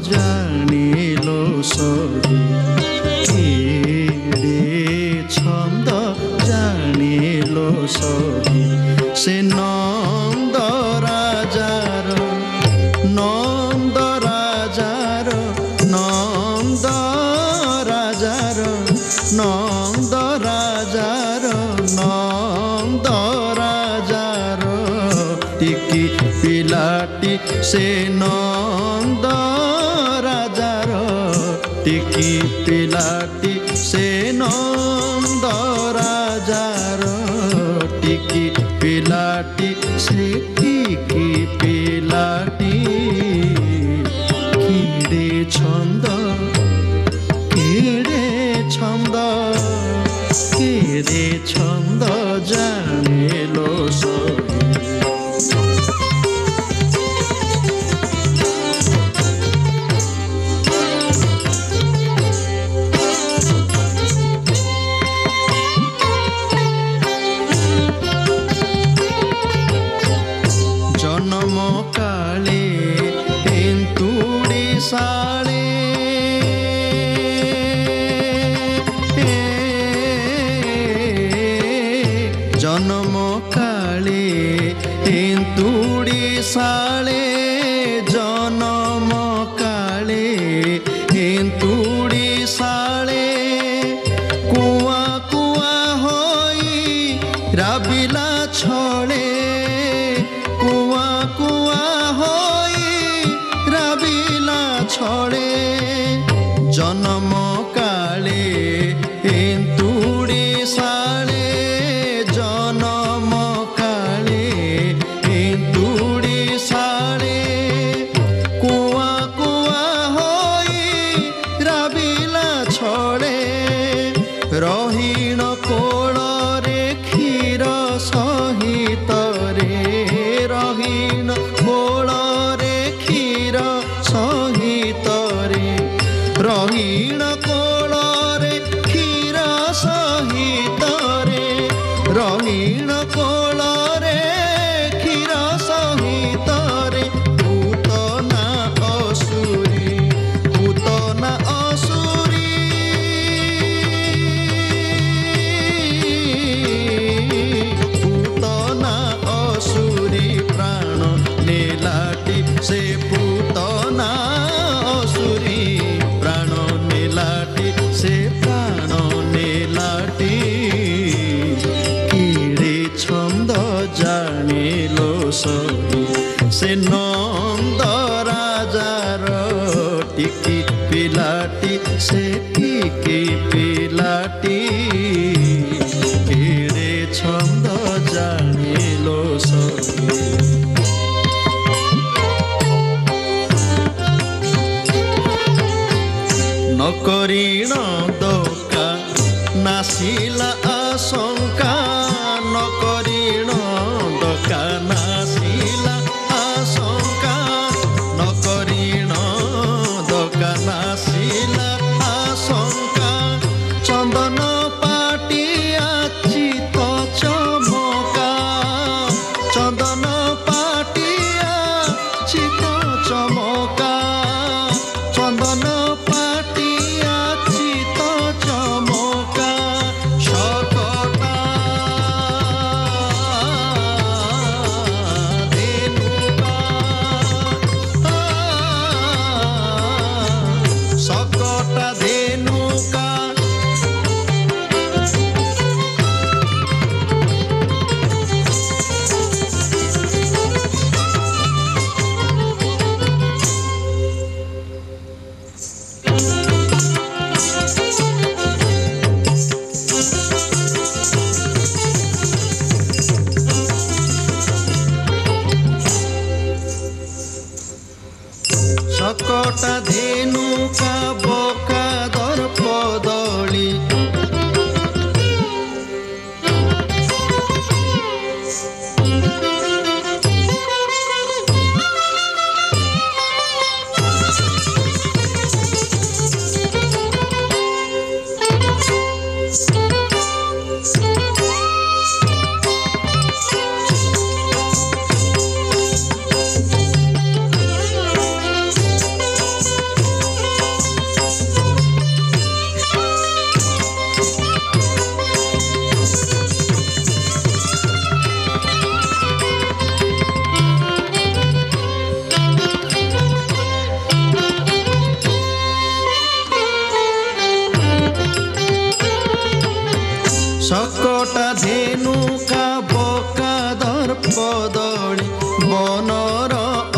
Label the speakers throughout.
Speaker 1: ଜାଣିଲୋ ସହି କେଡ଼େ ଛନ୍ଦ ଜାଣିଲୋ ସହି ସେ ନନ୍ଦ ରାଜାର ନନ୍ଦ ରାଜାର ନନ୍ଦ ରାଜାର ନନ୍ଦ ରାଜାର ନନ୍ଦ ରାଜାର ଟିକି ପିଲାଟି ସେ ନନ୍ଦ ରାଜାର ଟିକି ପିଲାଟି ସେ ନନ୍ଦ ରାଜାର ଟିକି ପିଲାଟି ସେ ଟିକି ପିଲାଟି କେଡ଼େ ଛନ୍ଦ କେଡ଼େ ଛନ୍ଦ କେଡ଼େ ଛନ୍ଦ ଜାଣିଲୋ ସହି জনম কালে এন্তুড়ি সালে জনম কালে এন্তুড়ি সালে জনম কালে এন্তুড়ি সালে কুয়া কুয়া হই রাবিলা ছড়ে কুয়া কুয়া হই রাবিলা ছড়ে জনম কালে এন্তুড়ি সালে জনম কালে এন্তুড়ি সালে কুয়া কুয়া হই রাবিলা ছড়ে রহিণ কোଳରେ ক্ষীর সহিতরে রহিণ কোଳରେ ক্ষীর সহিতরে রহিণ কোଳରେ ক্ষীর সহিতরে রহিণ কোଳରେ ক্ষীর সহিতরে পুতনা অসুরী পুতনা অসুরী পুতনা অসুরী প্রাণ নীলাটি সে পুতনা অসুরী প্রাণ নীলাটি সে প্রাণ নীলাটি কেড়ে ছন্দ জানিলো সহি সে নন্দ রাজাৰ টিকি পিলাটি সে টিকি পিলাটি কেড়ে ছন্দ জানিলো সহি নকরিণ দোকা নাসিলা আশঙ্কা নকরিণ দোকা নাসিলা আশঙ্কা নকরিণ দোকা নাসিলা আশঙ্কা চন্দন পাটিয়া চিত চমকা চন্দন পাটিয়া চিত চমকা চন্দন পাটিয়া চিত চমকা সকটা ধেনুকা সকটা ধেনুকা সকটা ধেনুকা বকা দর্প দলি शकटा धेनुका बोका दर्पदली बनर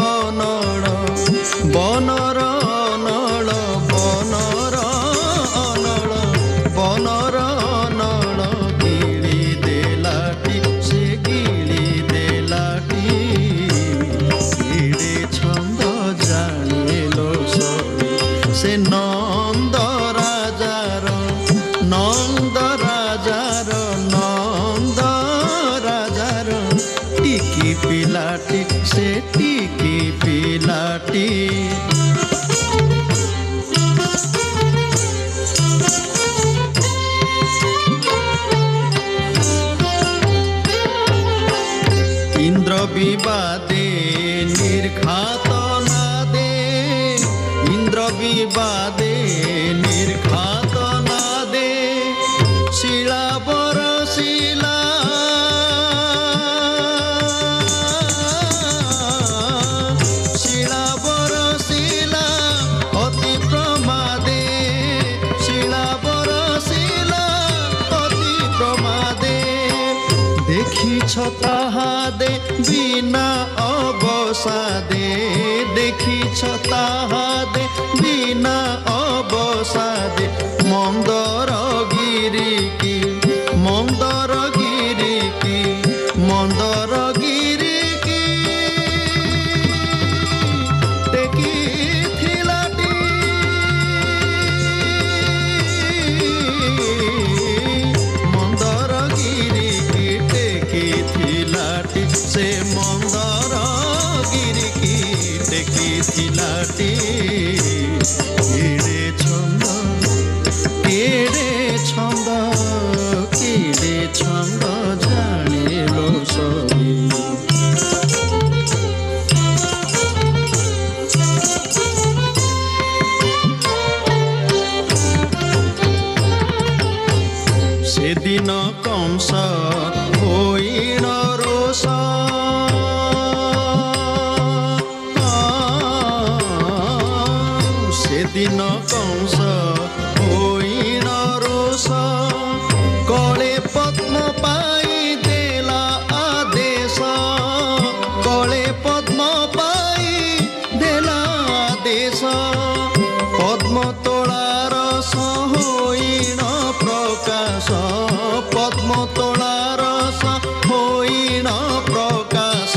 Speaker 1: अनल बनर अनल बनर अनल बनर अनल गिळी देलाटी से गिळी देलाटी गिळे छंद जानिलो सभी से नंद राजार नंद राजार नंद राजार टिकी पिलाटी से टिकी पिलाटी इंद्र विवादे निर्घात नादे इंद्र विवादे निर्घात नादे शिला बर शिला शिला बर शिला अति प्रमादे शिला बर शिला अति प्रमादे देखिछ ताहादे बिना अवसादे देखिछ ताहादे बिना अवसादे मंदर गिरी की मंदर गिरी की मंदर गिरी की टेकी थिलाटी मंदर गिरी की टेकी थिलाटी से मंदर गिरी की टेकी थिलाटी किड़े छंद किड़े छंद जानिलो सभी सेदिन कंस होइण रोष सेदिन कंस होइण रोष कले पद्म पाई देला आदेश कले पद्म पाई देला आदेश पद्म तोलार होइण प्रकाश पद्म तोलार होइण प्रकाश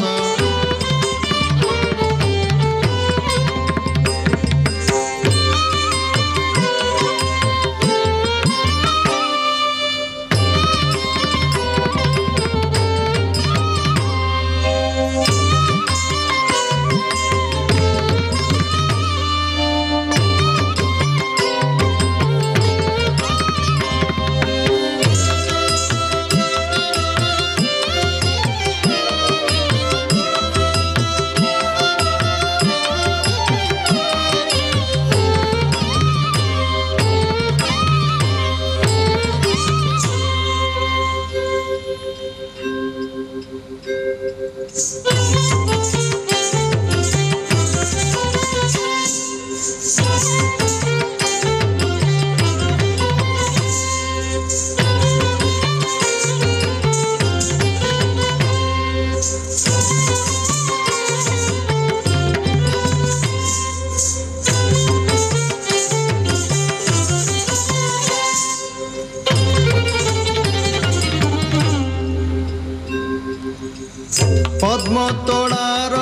Speaker 1: पद्म तोलार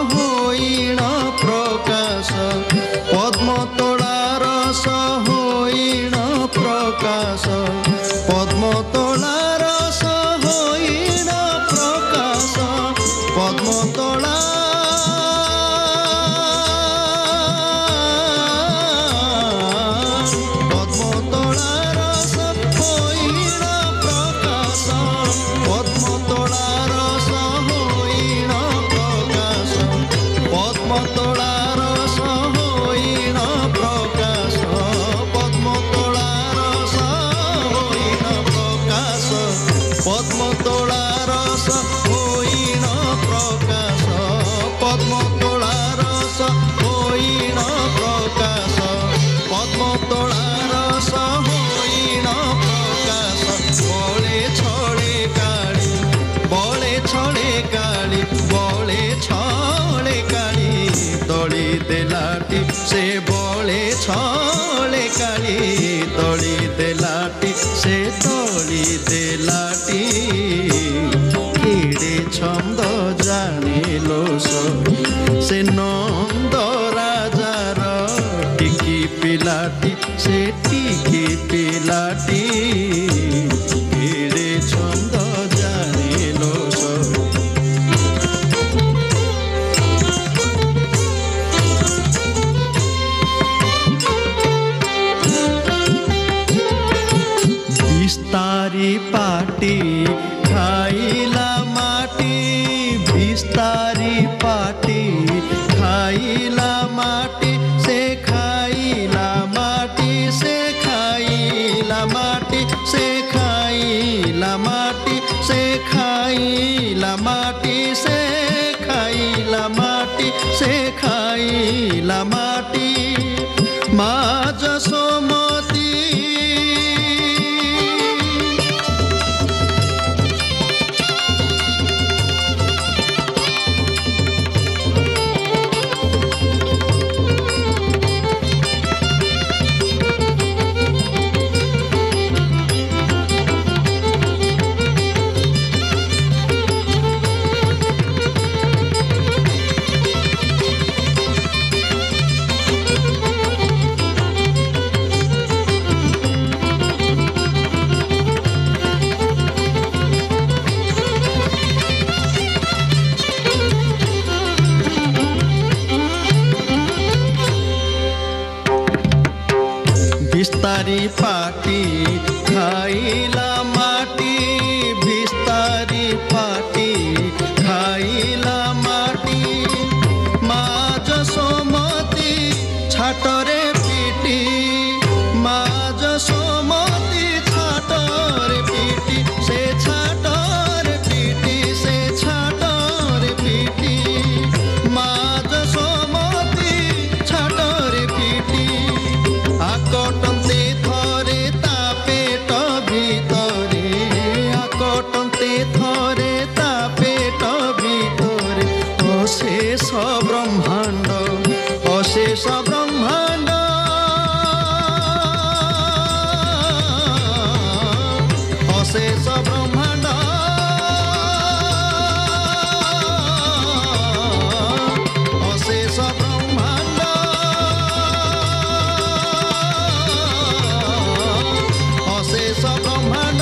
Speaker 1: होइण प्रकाश पद्म तोलार होइण प्रकाश पद्म तोलार होइण प्रकाश पद्म तोला पद्म तोलार होइण प्रकाश पद्म तोलार होइण प्रकाश पद्म तोलार होइण प्रकाश से बळे छळे काली तोली देलाटी से तोली देलाटी केड़े छंद जानिलो सही से नंद राजार टिकी पिलाटी से टिकी पिलाटी केड़े छंद जानिलो सही बिस्तारी पाटी खाइला माटी बिस्तारी पाटी खाइला माटी से खाइला माटी से खाइला माटी से खाइला माटी से खाइला माटी से खाइला माटी से खाइला माटी माज सोमती बिस्तारी पाटी खाइला माटी बिस्तारी पाटी खाइला माटी माज सोमती छाटरे पीटी माज सोमती छाटरे पीटी से छाटरे पीटी से छाटरे पीटी माज सोमती छाटरे पीटी आकटन्ते थरे ता पेट भितरे आकटन्ते थरे ता पेट भितरे अशेष ब्रह्मांड अशेष ब्रह्मांड अशेष ब्रह्मांड अशेष ब्रह्मांड अशेष ब्रह्मांड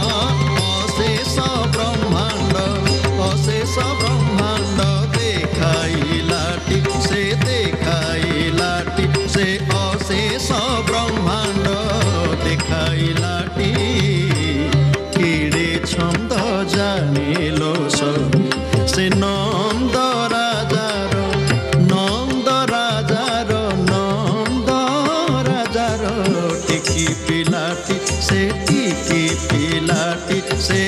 Speaker 1: अशेष ब्रह्मांड अशेष ब्रह्मांड देखाइलाटी से देखाइलाटी से अशेष ब्रह्मांड देखाइलाटी केड़े छंद जानिलो सही से नंद राजार नंद राजार नंद राजार टिकी पिलाटी से टिकी पिलाटी से